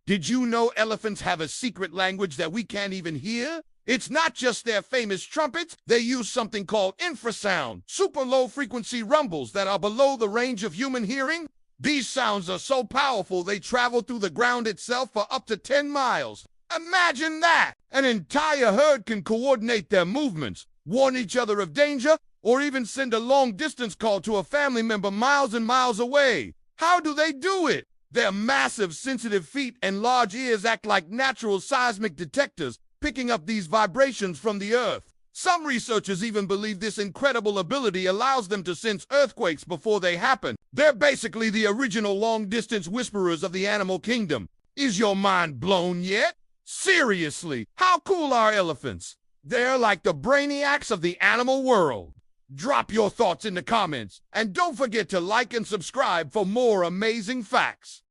Did you know elephants have a secret language that we can't even hear? It's not just their famous trumpets. They use something called infrasound, super low frequency rumbles that are below the range of human hearing. These sounds are so powerful they travel through the ground itself for up to 10 miles. Imagine that! An entire herd can coordinate their movements, warn each other of danger, or even send a long-distance call to a family member miles and miles away. How do they do it? Their massive, sensitive feet and large ears act like natural seismic detectors, picking up these vibrations from the earth. Some researchers even believe this incredible ability allows them to sense earthquakes before they happen. They're basically the original long-distance whisperers of the animal kingdom. Is your mind blown yet? Seriously, how cool are elephants? They're like the brainiacs of the animal world. Drop your thoughts in the comments, and don't forget to like and subscribe for more amazing facts.